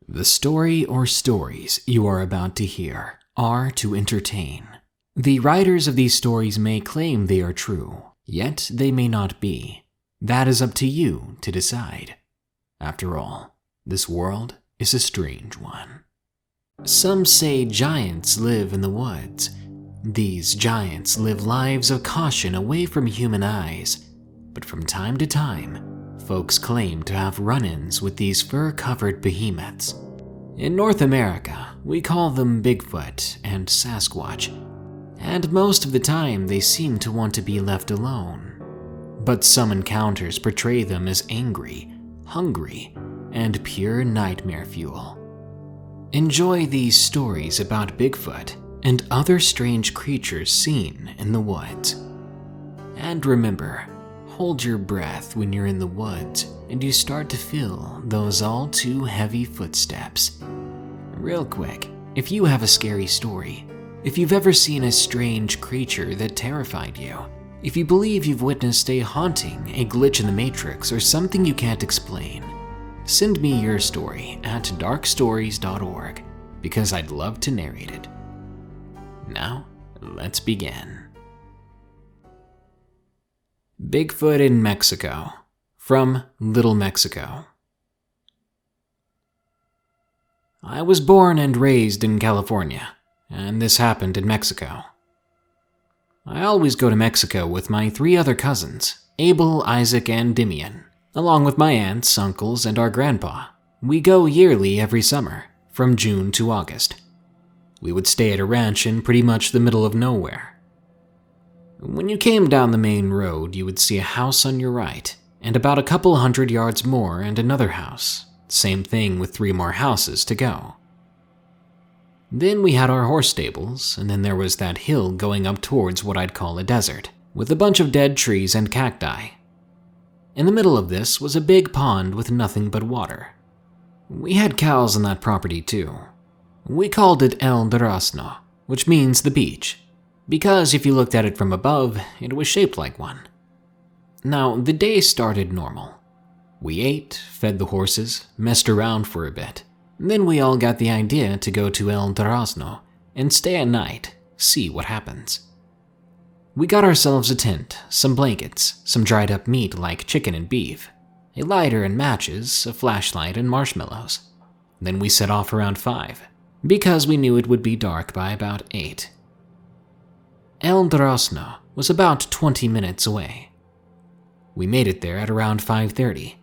The story or stories you are about to hear are to entertain. The writers of these stories may claim they are true, yet they may not be. That is up to you to decide. After all, this world is a strange one. Some say giants live in the woods. These giants live lives of caution away from human eyes, but from time to time, folks claim to have run-ins with these fur-covered behemoths. In North America, we call them Bigfoot and Sasquatch, and most of the time they seem to want to be left alone. But some encounters portray them as angry, hungry, and pure nightmare fuel. Enjoy these stories about Bigfoot and other strange creatures seen in the woods. And remember, hold your breath when you're in the woods and you start to feel those all too heavy footsteps. Real quick, if you have a scary story, if you've ever seen a strange creature that terrified you, if you believe you've witnessed a haunting, a glitch in the Matrix, or something you can't explain, send me your story at darkstories.org because I'd love to narrate it. Now, let's begin. Bigfoot in Mexico, from Little Mexico. I was born and raised in California, and this happened in Mexico. I always go to Mexico with my 3 other cousins, Abel, Isaac, and Dimian, along with my aunts, uncles, and our grandpa. We go yearly every summer, from June to August. We would stay at a ranch in pretty much the middle of nowhere. When you came down the main road, you would see a house on your right, and about a couple 100 yards more and another house. Same thing with 3 more houses to go. Then we had our horse stables, and then there was that hill going up towards what I'd call a desert, with a bunch of dead trees and cacti. In the middle of this was a big pond with nothing but water. We had cows on that property too. We called it El Durazno, which means the beach, because if you looked at it from above, it was shaped like one. Now, the day started normal. We ate, fed the horses, messed around for a bit. Then we all got the idea to go to El Durazno and stay at night, see what happens. We got ourselves a tent, some blankets, some dried up meat like chicken and beef, a lighter and matches, a flashlight and marshmallows. Then we set off around 5, because we knew it would be dark by about 8. El Durazno was about 20 minutes away. We made it there at around 5:30.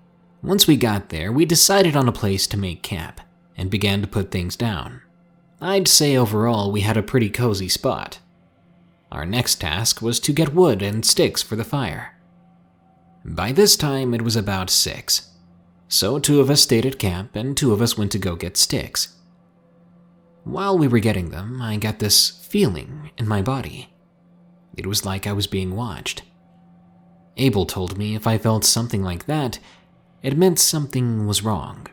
Once we got there, we decided on a place to make camp and began to put things down. I'd say overall we had a pretty cozy spot. Our next task was to get wood and sticks for the fire. By this time it was about 6, so 2 of us stayed at camp and 2 of us went to go get sticks. While we were getting them, I got this feeling in my body. It was like I was being watched. Abel told me if I felt something like that, it meant something was wrong.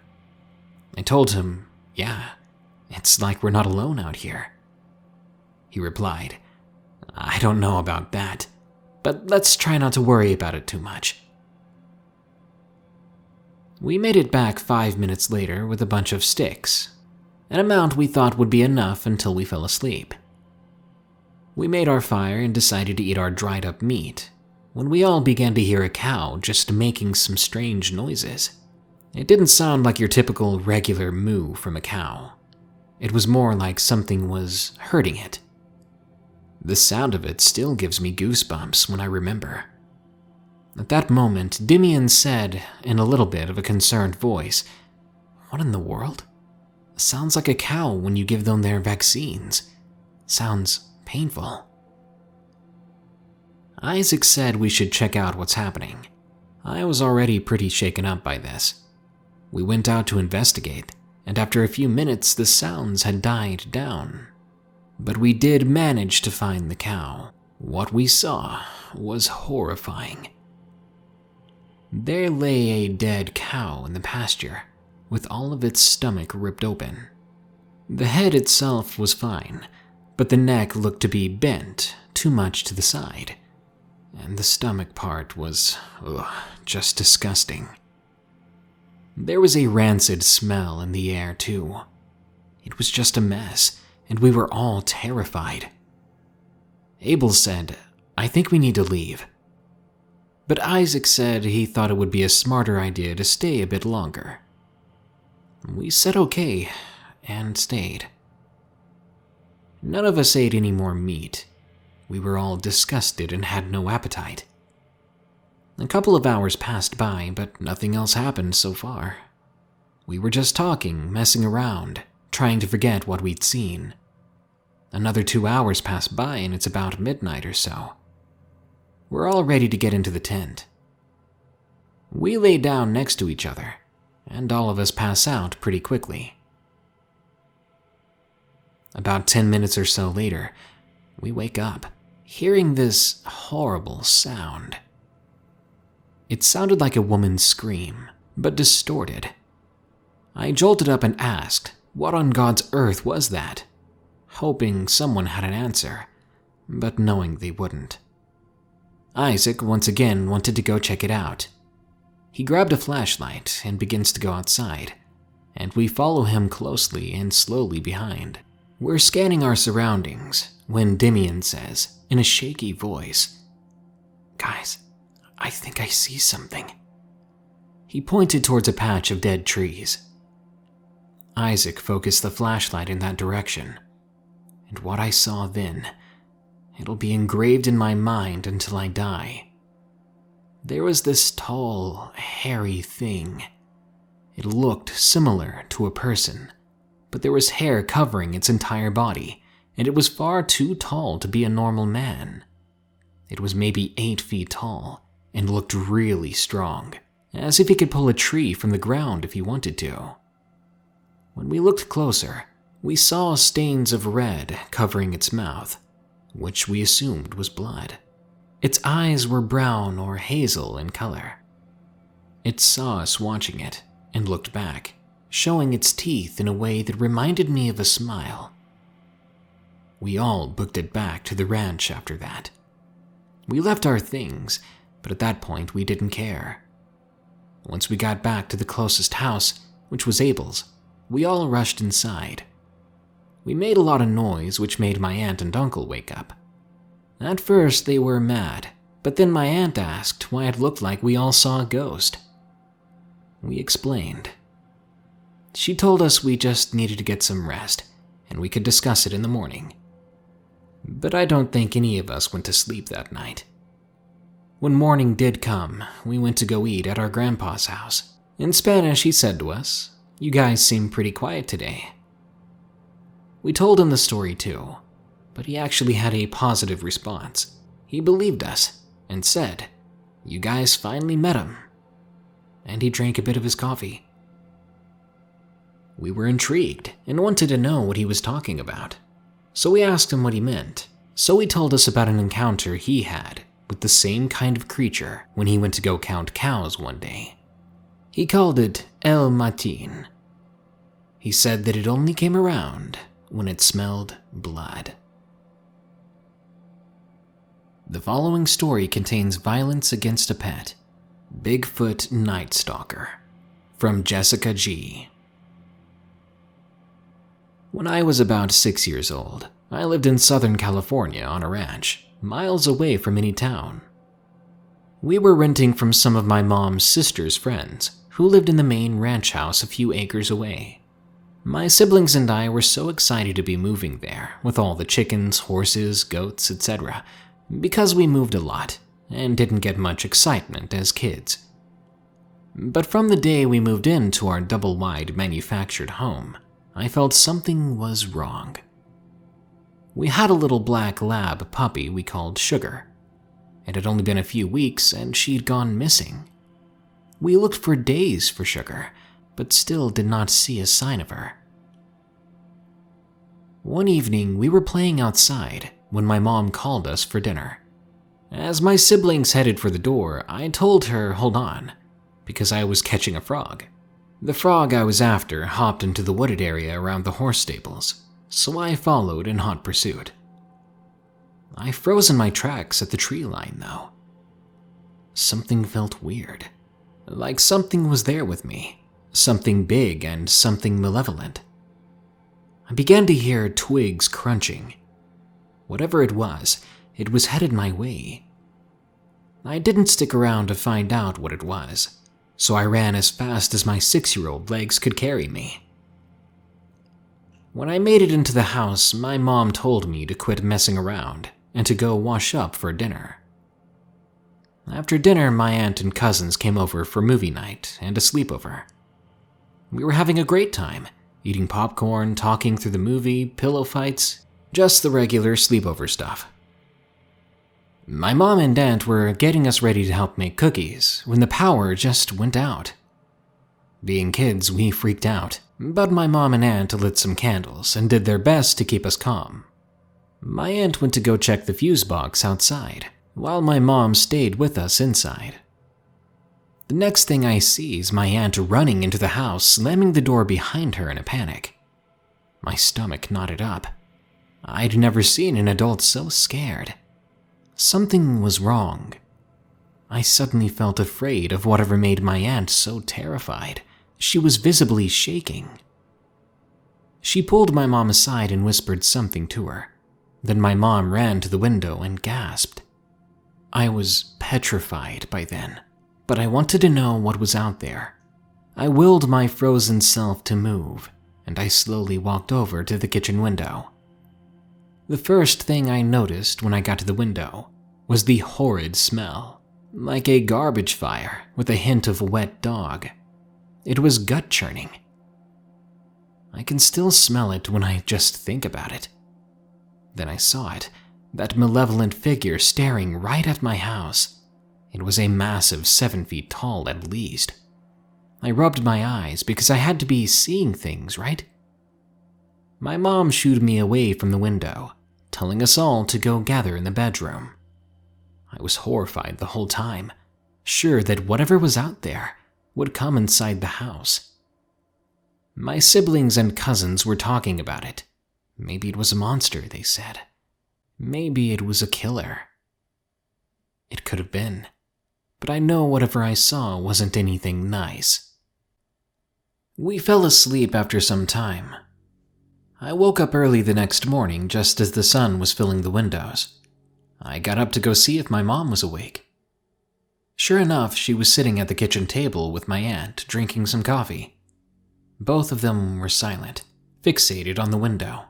I told him, yeah, it's like we're not alone out here. He replied, I don't know about that, but let's try not to worry about it too much. We made it back 5 minutes later with a bunch of sticks, an amount we thought would be enough until we fell asleep. We made our fire and decided to eat our dried up meat when we all began to hear a cow just making some strange noises. It didn't sound like your typical regular moo from a cow. It was more like something was hurting it. The sound of it still gives me goosebumps when I remember. At that moment, Dimian said, in a little bit of a concerned voice, "What in the world? Sounds like a cow when you give them their vaccines. Sounds painful." Isaac said we should check out what's happening. I was already pretty shaken up by this. We went out to investigate, and after a few minutes the sounds had died down. But we did manage to find the cow. What we saw was horrifying. There lay a dead cow in the pasture, with all of its stomach ripped open. The head itself was fine, but the neck looked to be bent too much to the side, and the stomach part was just disgusting. There was a rancid smell in the air, too. It was just a mess, and we were all terrified. Abel said, "I think we need to leave." But Isaac said he thought it would be a smarter idea to stay a bit longer. We said okay, and stayed. None of us ate any more meat. We were all disgusted and had no appetite. A couple of hours passed by, but nothing else happened so far. We were just talking, messing around, trying to forget what we'd seen. Another 2 hours passed by and it's about midnight or so. We're all ready to get into the tent. We lay down next to each other, and all of us pass out pretty quickly. About 10 minutes or so later, we wake up, hearing this horrible sound. It sounded like a woman's scream, but distorted. I jolted up and asked, what on God's earth was that? Hoping someone had an answer, but knowing they wouldn't. Isaac once again wanted to go check it out. He grabbed a flashlight and begins to go outside, and we follow him closely and slowly behind. We're scanning our surroundings when Dimian says, in a shaky voice, "Guys, I think I see something." He pointed towards a patch of dead trees. Isaac focused the flashlight in that direction, and what I saw then, it'll be engraved in my mind until I die. There was this tall, hairy thing. It looked similar to a person, but there was hair covering its entire body, and it was far too tall to be a normal man. It was maybe 8 feet tall, and looked really strong, as if he could pull a tree from the ground if he wanted to. When we looked closer, we saw stains of red covering its mouth, which we assumed was blood. Its eyes were brown or hazel in color. It saw us watching it and looked back, showing its teeth in a way that reminded me of a smile. We all booked it back to the ranch after that. We left our things, but at that point we didn't care. Once we got back to the closest house, which was Abel's, we all rushed inside. We made a lot of noise, which made my aunt and uncle wake up. At first they were mad, but then my aunt asked why it looked like we all saw a ghost. We explained. She told us we just needed to get some rest, and we could discuss it in the morning. But I don't think any of us went to sleep that night. When morning did come, we went to go eat at our grandpa's house. In Spanish, he said to us, "You guys seem pretty quiet today." We told him the story too, but he actually had a positive response. He believed us and said, "You guys finally met him." And he drank a bit of his coffee. We were intrigued and wanted to know what he was talking about. So we asked him what he meant. So he told us about an encounter he had with the same kind of creature when he went to go count cows one day. He called it El Matin. He said that it only came around when it smelled blood. The following story contains violence against a pet. Bigfoot Nightstalker, from Jessica G. When I was about 6 years old, I lived in Southern California on a ranch, miles away from any town. We were renting from some of my mom's sister's friends, who lived in the main ranch house a few acres away. My siblings and I were so excited to be moving there, with all the chickens, horses, goats, etc., because we moved a lot and didn't get much excitement as kids. But from the day we moved into our double-wide manufactured home, I felt something was wrong. We had a little black lab puppy we called Sugar. It had only been a few weeks and she'd gone missing. We looked for days for Sugar, but still did not see a sign of her. One evening, we were playing outside when my mom called us for dinner. As my siblings headed for the door, I told her, hold on, because I was catching a frog. The frog I was after hopped into the wooded area around the horse stables, so I followed in hot pursuit. I froze in my tracks at the tree line, though. Something felt weird, like something was there with me, something big and something malevolent. I began to hear twigs crunching. Whatever it was headed my way. I didn't stick around to find out what it was, so I ran as fast as my 6-year-old legs could carry me. When I made it into the house, my mom told me to quit messing around and to go wash up for dinner. After dinner, my aunt and cousins came over for movie night and a sleepover. We were having a great time, eating popcorn, talking through the movie, pillow fights, just the regular sleepover stuff. My mom and aunt were getting us ready to help make cookies when the power just went out. Being kids, we freaked out, but my mom and aunt lit some candles and did their best to keep us calm. My aunt went to go check the fuse box outside, while my mom stayed with us inside. The next thing I see is my aunt running into the house, slamming the door behind her in a panic. My stomach knotted up. I'd never seen an adult so scared. Something was wrong. I suddenly felt afraid of whatever made my aunt so terrified. She was visibly shaking. She pulled my mom aside and whispered something to her. Then my mom ran to the window and gasped. I was petrified by then, but I wanted to know what was out there. I willed my frozen self to move, and I slowly walked over to the kitchen window. The first thing I noticed when I got to the window was the horrid smell, like a garbage fire with a hint of wet dog. It was gut-churning. I can still smell it when I just think about it. Then I saw it, that malevolent figure staring right at my house. It was a massive 7 feet tall at least. I rubbed my eyes because I had to be seeing things, right? My mom shooed me away from the window, telling us all to go gather in the bedroom. I was horrified the whole time, sure that whatever was out there would come inside the house. My siblings and cousins were talking about it. Maybe it was a monster, they said. Maybe it was a killer. It could have been, but I know whatever I saw wasn't anything nice. We fell asleep after some time. I woke up early the next morning just as the sun was filling the windows. I got up to go see if my mom was awake. Sure enough, she was sitting at the kitchen table with my aunt, drinking some coffee. Both of them were silent, fixated on the window.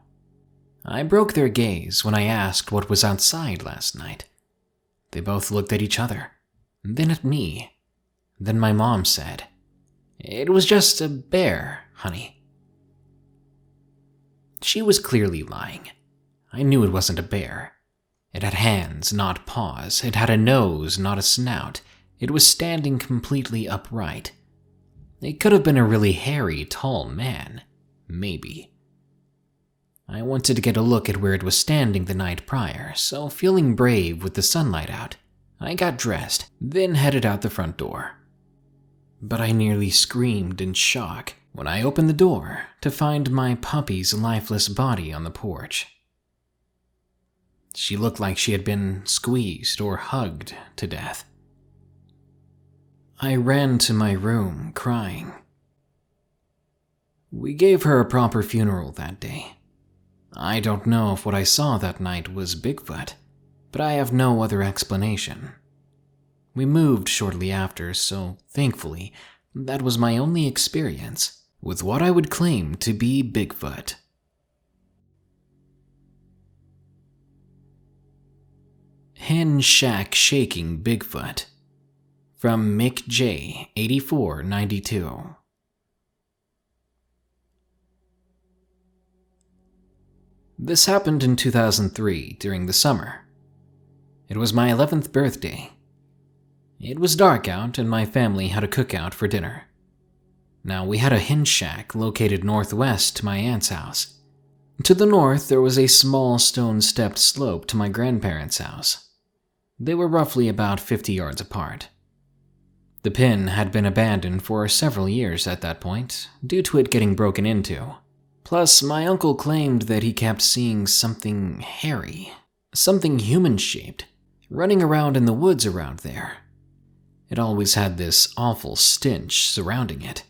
I broke their gaze when I asked what was outside last night. They both looked at each other, then at me. Then my mom said, "It was just a bear, honey." She was clearly lying. I knew it wasn't a bear. It had hands, not paws. It had a nose, not a snout. It was standing completely upright. It could have been a really hairy, tall man. Maybe. I wanted to get a look at where it was standing the night prior, so feeling brave with the sunlight out, I got dressed, then headed out the front door. But I nearly screamed in shock when I opened the door to find my puppy's lifeless body on the porch. She looked like she had been squeezed or hugged to death. I ran to my room, crying. We gave her a proper funeral that day. I don't know if what I saw that night was Bigfoot, but I have no other explanation. We moved shortly after, so thankfully, that was my only experience with what I would claim to be Bigfoot. Hen Shack Shaking Bigfoot, from Mick J. 8492. This happened in 2003 during the summer. It was my 11th birthday. It was dark out and my family had a cookout for dinner. Now, we had a hen shack located northwest to my aunt's house. To the north, there was a small stone-stepped slope to my grandparents' house. They were roughly about 50 yards apart. The pen had been abandoned for several years at that point, due to it getting broken into. Plus, my uncle claimed that he kept seeing something hairy, something human-shaped, running around in the woods around there. It always had this awful stench surrounding it,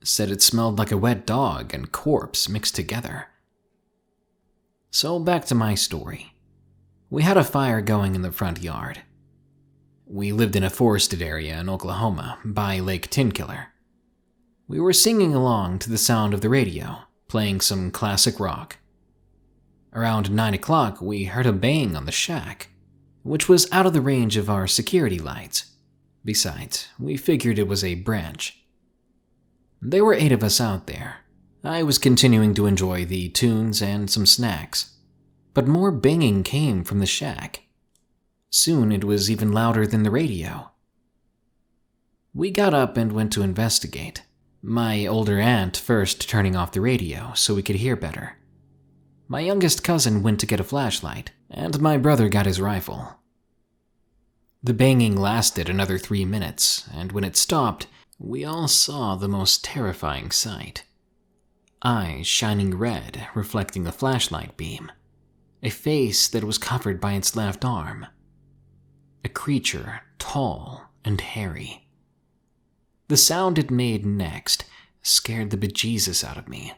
Said it smelled like a wet dog and corpse mixed together. So back to my story. We had a fire going in the front yard. We lived in a forested area in Oklahoma by Lake Tinkiller. We were singing along to the sound of the radio, playing some classic rock. Around 9 o'clock, we heard a bang on the shack, which was out of the range of our security lights. Besides, we figured it was a branch. There were 8 of us out there. I was continuing to enjoy the tunes and some snacks, but more banging came from the shack. Soon it was even louder than the radio. We got up and went to investigate, my older aunt first turning off the radio so we could hear better. My youngest cousin went to get a flashlight, and my brother got his rifle. The banging lasted another 3 minutes, and when it stopped, we all saw the most terrifying sight. Eyes shining red, reflecting the flashlight beam. A face that was covered by its left arm. A creature, tall and hairy. The sound it made next scared the bejesus out of me.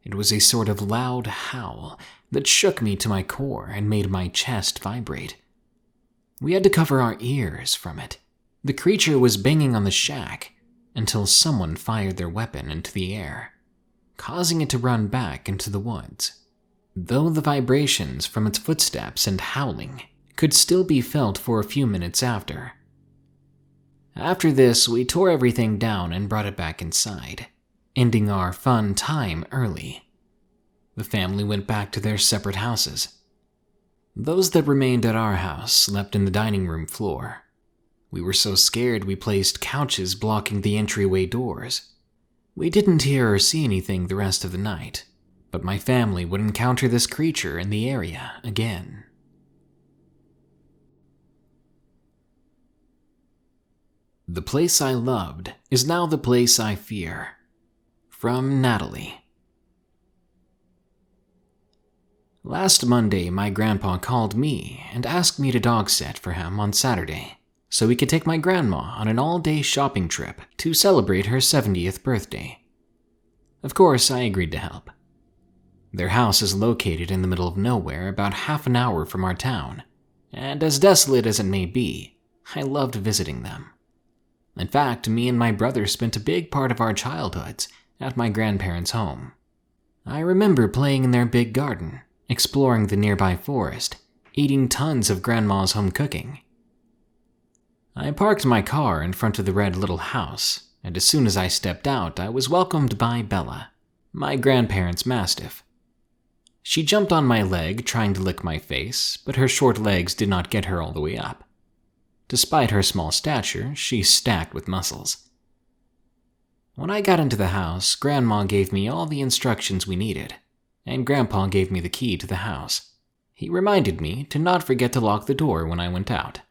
It was a sort of loud howl that shook me to my core and made my chest vibrate. We had to cover our ears from it. The creature was banging on the shack until someone fired their weapon into the air, causing it to run back into the woods, though the vibrations from its footsteps and howling could still be felt for a few minutes after. After this, we tore everything down and brought it back inside, ending our fun time early. The family went back to their separate houses. Those that remained at our house slept in the dining room floor. We were so scared we placed couches blocking the entryway doors. We didn't hear or see anything the rest of the night, but my family would encounter this creature in the area again. The place I loved is now the place I fear. From Natahlie. Last Monday, my grandpa called me and asked me to dog sit for him on Saturday, so we could take my grandma on an all-day shopping trip to celebrate her 70th birthday. Of course, I agreed to help. Their house is located in the middle of nowhere about half an hour from our town, and as desolate as it may be, I loved visiting them. In fact, me and my brother spent a big part of our childhoods at my grandparents' home. I remember playing in their big garden, exploring the nearby forest, eating tons of Grandma's home cooking. I parked my car in front of the red little house, and as soon as I stepped out, I was welcomed by Bella, my grandparents' mastiff. She jumped on my leg, trying to lick my face, but her short legs did not get her all the way up. Despite her small stature, she's stacked with muscles. When I got into the house, Grandma gave me all the instructions we needed, and Grandpa gave me the key to the house. He reminded me to not forget to lock the door when I went out.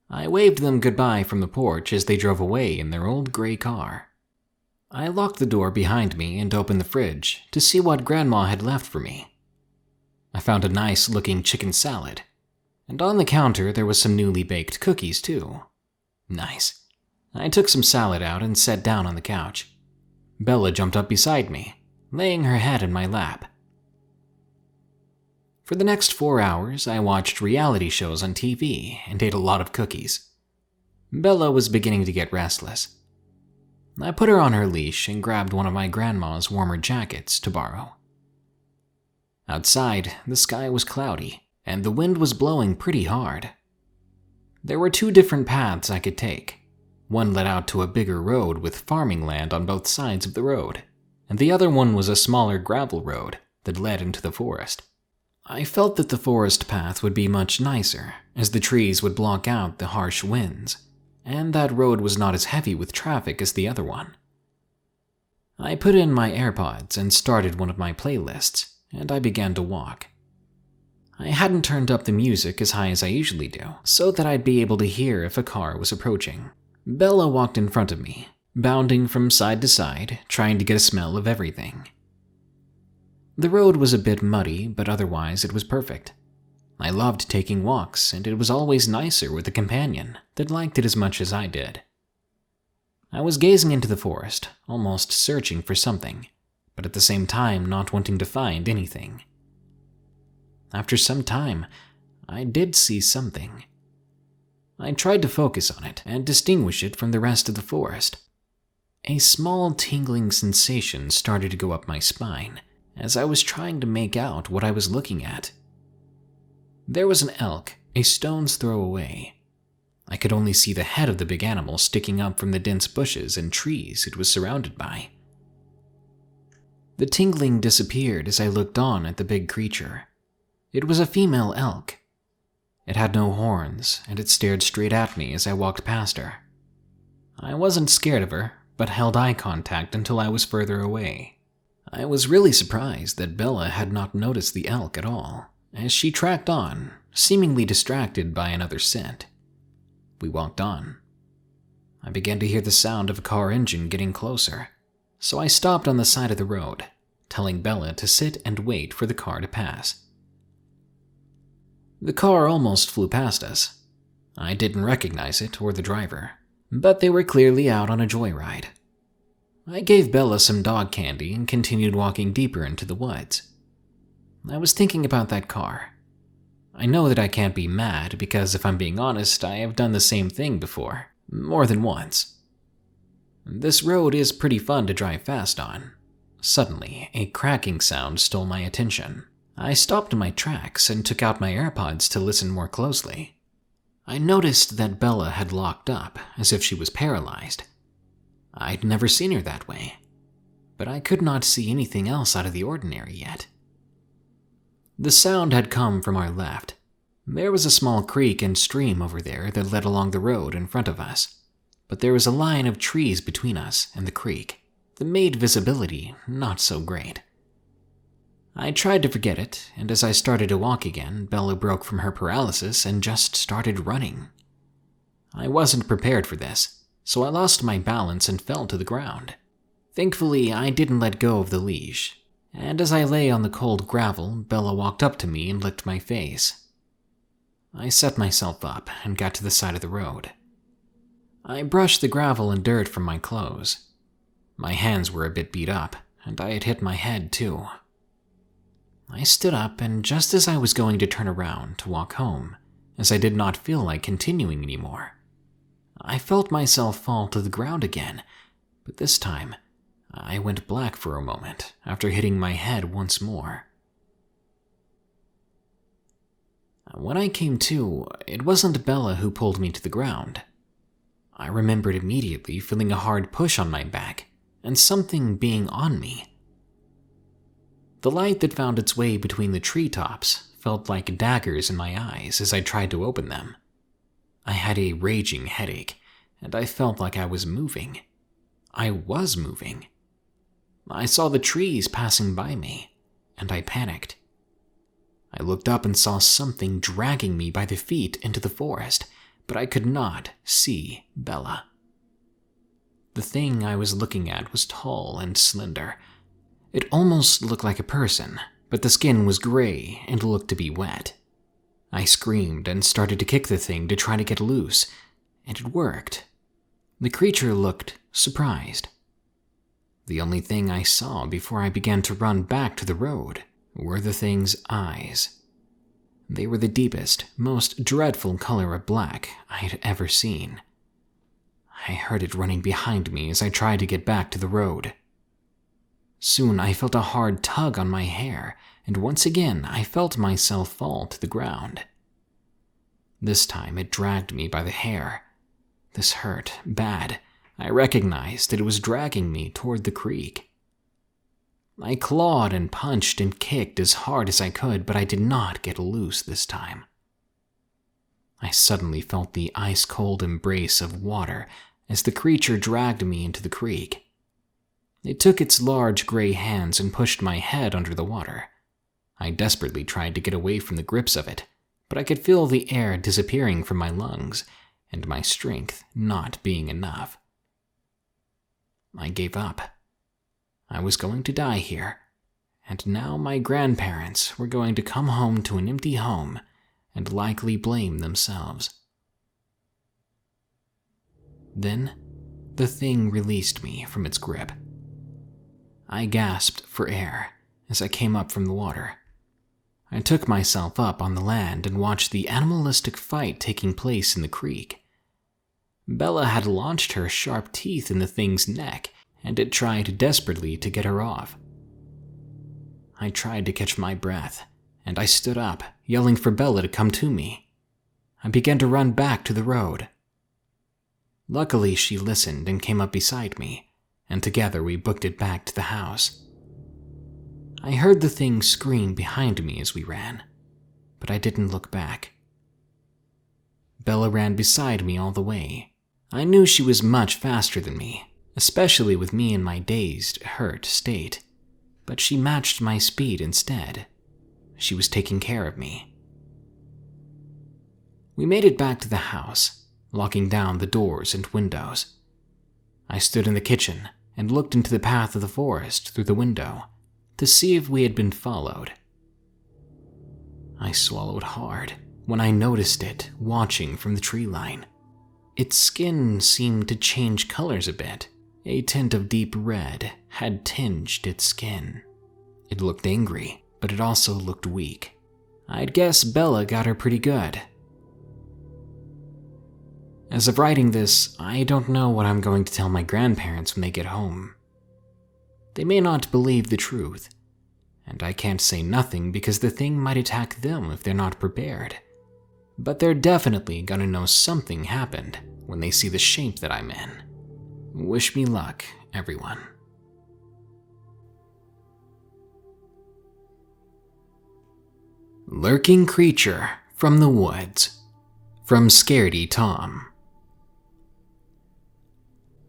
I waved them goodbye from the porch as they drove away in their old gray car. I locked the door behind me and opened the fridge to see what Grandma had left for me. I found a nice-looking chicken salad, and on the counter there was some newly baked cookies too. Nice. I took some salad out and sat down on the couch. Bella jumped up beside me, laying her head in my lap. For the next 4 hours, I watched reality shows on TV and ate a lot of cookies. Bella was beginning to get restless. I put her on her leash and grabbed one of my grandma's warmer jackets to borrow. Outside, the sky was cloudy, and the wind was blowing pretty hard. There were 2 different paths I could take. One led out to a bigger road with farming land on both sides of the road, and the other one was a smaller gravel road that led into the forest. I felt that the forest path would be much nicer, as the trees would block out the harsh winds, and that road was not as heavy with traffic as the other one. I put in my AirPods and started one of my playlists, and I began to walk. I hadn't turned up the music as high as I usually do, so that I'd be able to hear if a car was approaching. Bella walked in front of me, bounding from side to side, trying to get a smell of everything. The road was a bit muddy, but otherwise it was perfect. I loved taking walks, and it was always nicer with a companion that liked it as much as I did. I was gazing into the forest, almost searching for something, but at the same time not wanting to find anything. After some time, I did see something. I tried to focus on it and distinguish it from the rest of the forest. A small tingling sensation started to go up my spine as I was trying to make out what I was looking at. There was an elk a stone's throw away. I could only see the head of the big animal sticking up from the dense bushes and trees it was surrounded by. The tingling disappeared as I looked on at the big creature. It was a female elk. It had no horns, and it stared straight at me as I walked past her. I wasn't scared of her, but held eye contact until I was further away. I was really surprised that Bella had not noticed the elk at all, as she tracked on, seemingly distracted by another scent. We walked on. I began to hear the sound of a car engine getting closer, so I stopped on the side of the road, telling Bella to sit and wait for the car to pass. The car almost flew past us. I didn't recognize it or the driver, but they were clearly out on a joyride. I gave Bella some dog candy and continued walking deeper into the woods. I was thinking about that car. I know that I can't be mad because, if I'm being honest, I have done the same thing before, more than once. This road is pretty fun to drive fast on. Suddenly, a cracking sound stole my attention. I stopped in my tracks and took out my AirPods to listen more closely. I noticed that Bella had locked up, as if she was paralyzed. I'd never seen her that way, but I could not see anything else out of the ordinary yet. The sound had come from our left. There was a small creek and stream over there that led along the road in front of us, but there was a line of trees between us and the creek that made visibility not so great. I tried to forget it, and as I started to walk again, Bella broke from her paralysis and just started running. I wasn't prepared for this, so I lost my balance and fell to the ground. Thankfully, I didn't let go of the leash, and as I lay on the cold gravel, Bella walked up to me and licked my face. I set myself up and got to the side of the road. I brushed the gravel and dirt from my clothes. My hands were a bit beat up, and I had hit my head too. I stood up, and just as I was going to turn around to walk home, as I did not feel like continuing anymore, I felt myself fall to the ground again, but this time, I went black for a moment after hitting my head once more. When I came to, it wasn't Bella who pulled me to the ground. I remembered immediately feeling a hard push on my back and something being on me. The light that found its way between the treetops felt like daggers in my eyes as I tried to open them. I had a raging headache, and I felt like I was moving. I was moving. I saw the trees passing by me, and I panicked. I looked up and saw something dragging me by the feet into the forest, but I could not see Bella. The thing I was looking at was tall and slender. It almost looked like a person, but the skin was gray and looked to be wet. I screamed and started to kick the thing to try to get loose, and it worked. The creature looked surprised. The only thing I saw before I began to run back to the road were the thing's eyes. They were the deepest, most dreadful color of black I had ever seen. I heard it running behind me as I tried to get back to the road. Soon I felt a hard tug on my hair, and once again I felt myself fall to the ground. This time it dragged me by the hair. This hurt bad. I recognized that it was dragging me toward the creek. I clawed and punched and kicked as hard as I could, but I did not get loose this time. I suddenly felt the ice-cold embrace of water as the creature dragged me into the creek. It took its large gray hands and pushed my head under the water. I desperately tried to get away from the grips of it, but I could feel the air disappearing from my lungs and my strength not being enough. I gave up. I was going to die here, and now my grandparents were going to come home to an empty home and likely blame themselves. Then, the thing released me from its grip. I gasped for air as I came up from the water. I took myself up on the land and watched the animalistic fight taking place in the creek. Bella had launched her sharp teeth in the thing's neck, and it tried desperately to get her off. I tried to catch my breath, and I stood up, yelling for Bella to come to me. I began to run back to the road. Luckily, she listened and came up beside me, and together we booked it back to the house. I heard the thing scream behind me as we ran, but I didn't look back. Bella ran beside me all the way. I knew she was much faster than me, especially with me in my dazed, hurt state, but she matched my speed instead. She was taking care of me. We made it back to the house, locking down the doors and windows. I stood in the kitchen and looked into the path of the forest through the window to see if we had been followed. I swallowed hard when I noticed it watching from the tree line. Its skin seemed to change colors a bit. A tint of deep red had tinged its skin. It looked angry, but it also looked weak. I'd guess Bella got her pretty good. As of writing this, I don't know what I'm going to tell my grandparents when they get home. They may not believe the truth, and I can't say nothing because the thing might attack them if they're not prepared. But they're definitely gonna know something happened when they see the shape that I'm in. Wish me luck, everyone. Lurking Creature from the Woods, from Scaredy Tom.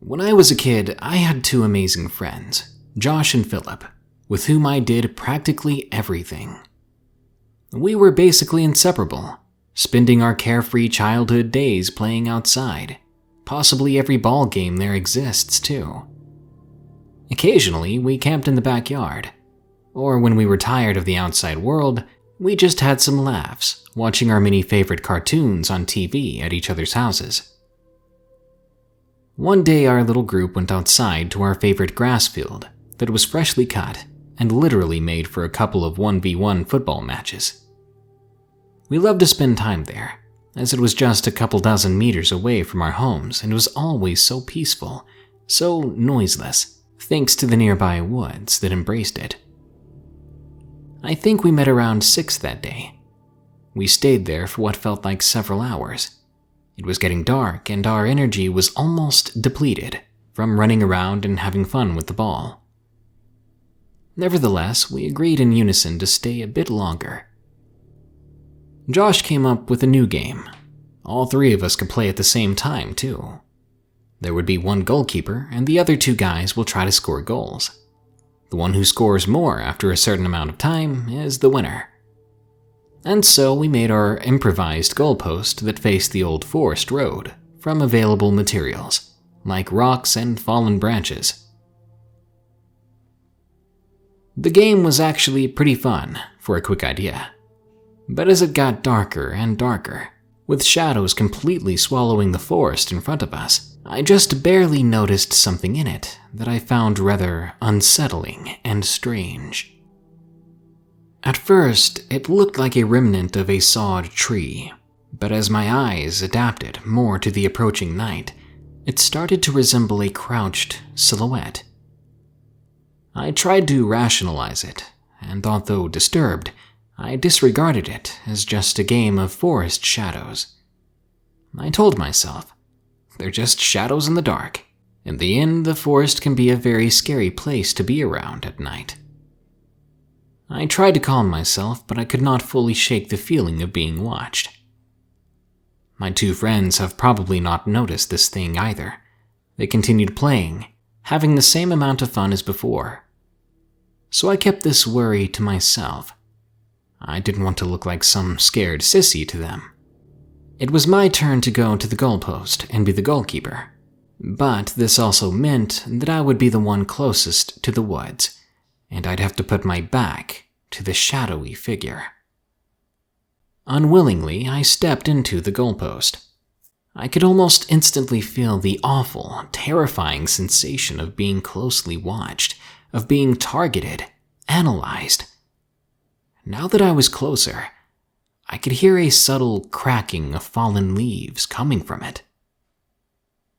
When I was a kid, I had two amazing friends, Josh and Philip, with whom I did practically everything. We were basically inseparable, spending our carefree childhood days playing outside, possibly every ball game there exists too. Occasionally, we camped in the backyard, or when we were tired of the outside world, we just had some laughs, watching our many favorite cartoons on TV at each other's houses. One day our little group went outside to our favorite grass field that was freshly cut and literally made for a couple of 1v1 football matches. We loved to spend time there, as it was just a couple dozen meters away from our homes and was always so peaceful, so noiseless, thanks to the nearby woods that embraced it. I think we met around 6 that day. We stayed there for what felt like several hours. It was getting dark and our energy was almost depleted from running around and having fun with the ball. Nevertheless, we agreed in unison to stay a bit longer. Josh came up with a new game. All 3 of us could play at the same time, too. There would be one goalkeeper, and the other 2 guys will try to score goals. The one who scores more after a certain amount of time is the winner. And so we made our improvised goalpost that faced the old forest road from available materials, like rocks and fallen branches. The game was actually pretty fun for a quick idea. But as it got darker and darker, with shadows completely swallowing the forest in front of us, I just barely noticed something in it that I found rather unsettling and strange. At first, it looked like a remnant of a sawed tree, but as my eyes adapted more to the approaching night, it started to resemble a crouched silhouette. I tried to rationalize it, and although disturbed, I disregarded it as just a game of forest shadows. I told myself, they're just shadows in the dark. In the end, the forest can be a very scary place to be around at night. I tried to calm myself, but I could not fully shake the feeling of being watched. My 2 friends have probably not noticed this thing either. They continued playing, having the same amount of fun as before. So I kept this worry to myself. I didn't want to look like some scared sissy to them. It was my turn to go to the goalpost and be the goalkeeper, but this also meant that I would be the one closest to the woods, and I'd have to put my back to the shadowy figure. Unwillingly, I stepped into the goalpost. I could almost instantly feel the awful, terrifying sensation of being closely watched, of being targeted, analyzed. Now that I was closer, I could hear a subtle cracking of fallen leaves coming from it.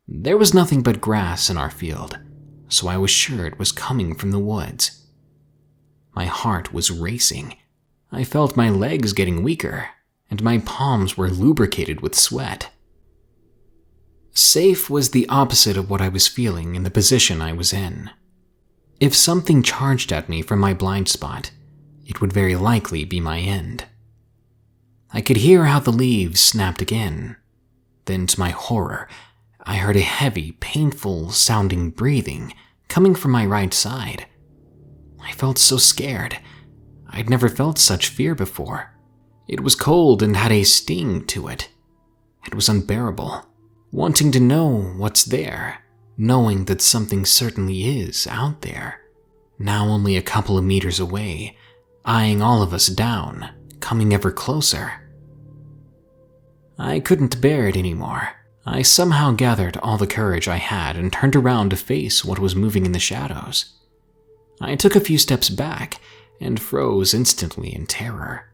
There was nothing but grass in our field, so I was sure it was coming from the woods. My heart was racing. I felt my legs getting weaker, and my palms were lubricated with sweat. Safe was the opposite of what I was feeling in the position I was in. If something charged at me from my blind spot, it would very likely be my end. I could hear how the leaves snapped again. Then, to my horror, I heard a heavy, painful-sounding breathing coming from my right side. I felt so scared. I'd never felt such fear before. It was cold and had a sting to it. It was unbearable. Wanting to know what's there, knowing that something certainly is out there, now only a couple of meters away, eyeing all of us down, coming ever closer. I couldn't bear it anymore. I somehow gathered all the courage I had and turned around to face what was moving in the shadows. I took a few steps back and froze instantly in terror.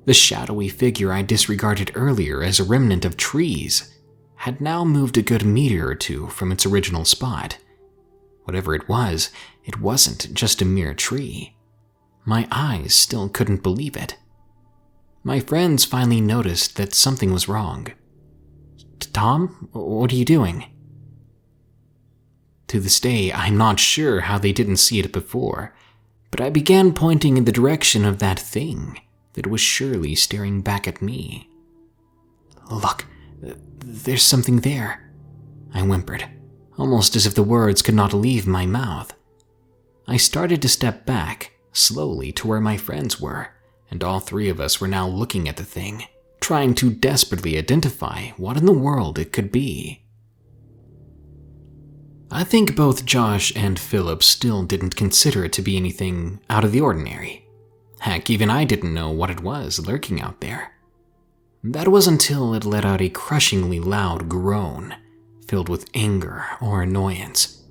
The shadowy figure I disregarded earlier as a remnant of trees had now moved a good meter or two from its original spot. Whatever it wasn't just a mere tree. My eyes still couldn't believe it. My friends finally noticed that something was wrong. "Tom, what are you doing?" To this day, I'm not sure how they didn't see it before, but I began pointing in the direction of that thing that was surely staring back at me. "Look, there's something there," I whimpered, almost as if the words could not leave my mouth. I started to step back, slowly, to where my friends were, and all three of us were now looking at the thing, trying to desperately identify what in the world it could be. I think both Josh and Philip still didn't consider it to be anything out of the ordinary. Heck, even I didn't know what it was lurking out there. That was until it let out a crushingly loud groan, filled with anger or annoyance.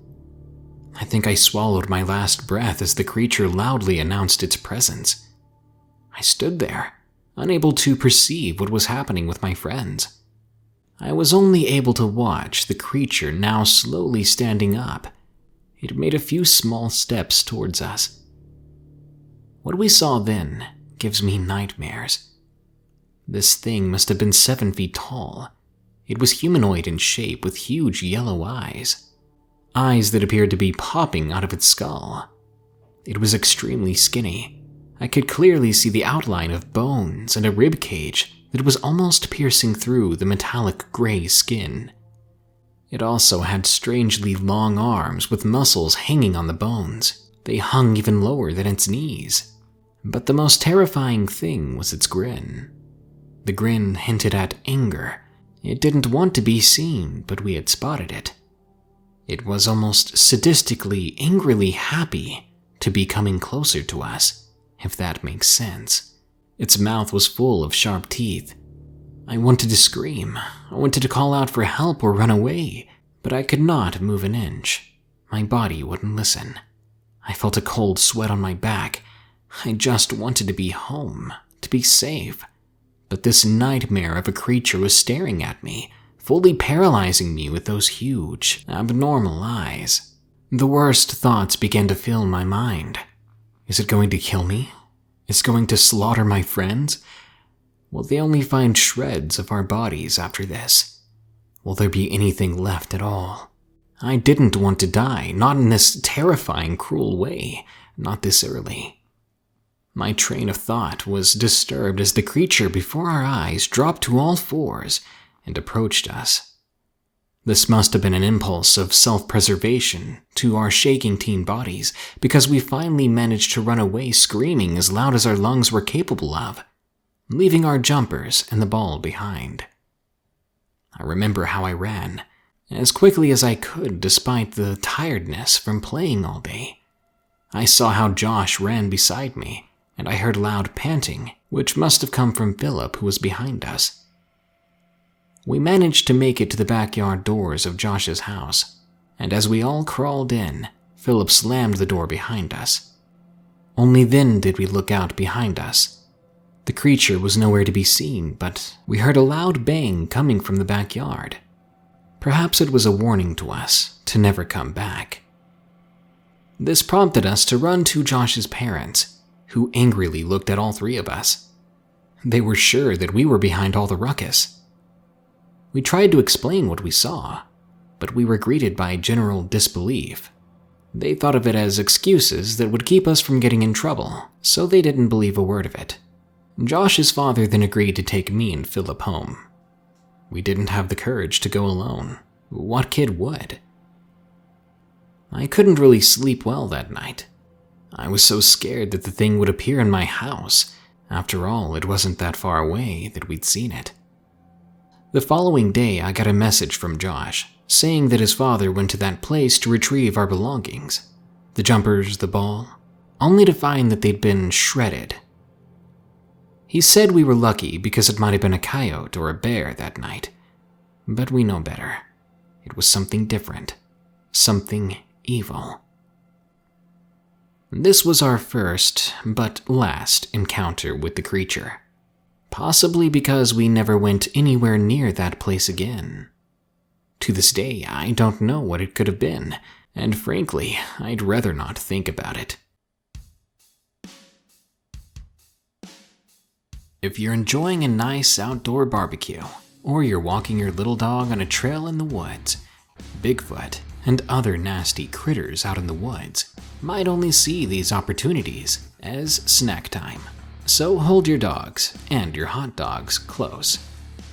I think I swallowed my last breath as the creature loudly announced its presence. I stood there, unable to perceive what was happening with my friends. I was only able to watch the creature now slowly standing up. It made a few small steps towards us. What we saw then gives me nightmares. This thing must have been 7 feet tall. It was humanoid in shape with huge yellow eyes. Eyes that appeared to be popping out of its skull. It was extremely skinny. I could clearly see the outline of bones and a rib cage that was almost piercing through the metallic gray skin. It also had strangely long arms with muscles hanging on the bones. They hung even lower than its knees. But the most terrifying thing was its grin. The grin hinted at anger. It didn't want to be seen, but we had spotted it. It was almost sadistically, angrily happy to be coming closer to us, if that makes sense. Its mouth was full of sharp teeth. I wanted to scream. I wanted to call out for help or run away, but I could not move an inch. My body wouldn't listen. I felt a cold sweat on my back. I just wanted to be home, to be safe. But this nightmare of a creature was staring at me, fully paralyzing me with those huge, abnormal eyes. The worst thoughts began to fill my mind. Is it going to kill me? Is it going to slaughter my friends? Will they only find shreds of our bodies after this? Will there be anything left at all? I didn't want to die, not in this terrifying, cruel way, not this early. My train of thought was disturbed as the creature before our eyes dropped to all fours and approached us. This must have been an impulse of self-preservation to our shaking teen bodies, because we finally managed to run away screaming as loud as our lungs were capable of, leaving our jumpers and the ball behind. I remember how I ran, as quickly as I could despite the tiredness from playing all day. I saw how Josh ran beside me, and I heard loud panting, which must have come from Philip, who was behind us. We managed to make it to the backyard doors of Josh's house, and as we all crawled in, Philip slammed the door behind us. Only then did we look out behind us. The creature was nowhere to be seen, but we heard a loud bang coming from the backyard. Perhaps it was a warning to us to never come back. This prompted us to run to Josh's parents, who angrily looked at all three of us. They were sure that we were behind all the ruckus. We tried to explain what we saw, but we were greeted by general disbelief. They thought of it as excuses that would keep us from getting in trouble, so they didn't believe a word of it. Josh's father then agreed to take me and Philip home. We didn't have the courage to go alone. What kid would? I couldn't really sleep well that night. I was so scared that the thing would appear in my house. After all, it wasn't that far away that we'd seen it. The following day, I got a message from Josh, saying that his father went to that place to retrieve our belongings. The jumpers, the ball, only to find that they'd been shredded. He said we were lucky because it might have been a coyote or a bear that night. But we know better. It was something different. Something evil. This was our first, but last, encounter with the creature. Possibly because we never went anywhere near that place again. To this day, I don't know what it could have been, and frankly, I'd rather not think about it. If you're enjoying a nice outdoor barbecue, or you're walking your little dog on a trail in the woods, Bigfoot and other nasty critters out in the woods might only see these opportunities as snack time. So hold your dogs and your hot dogs close.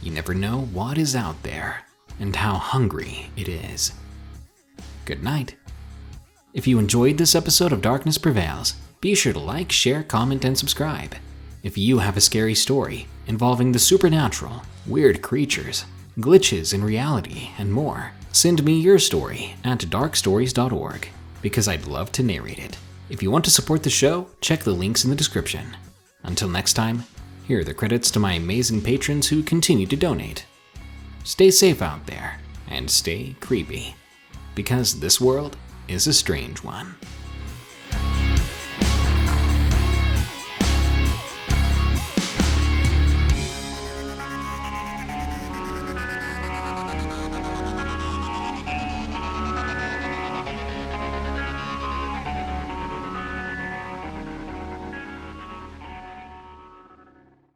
You never know what is out there and how hungry it is. Good night. If you enjoyed this episode of Darkness Prevails, be sure to like, share, comment, and subscribe. If you have a scary story involving the supernatural, weird creatures, glitches in reality, and more, send me your story at darkstories.org because I'd love to narrate it. If you want to support the show, check the links in the description. Until next time, here are the credits to my amazing patrons who continue to donate. Stay safe out there, and stay creepy, because this world is a strange one.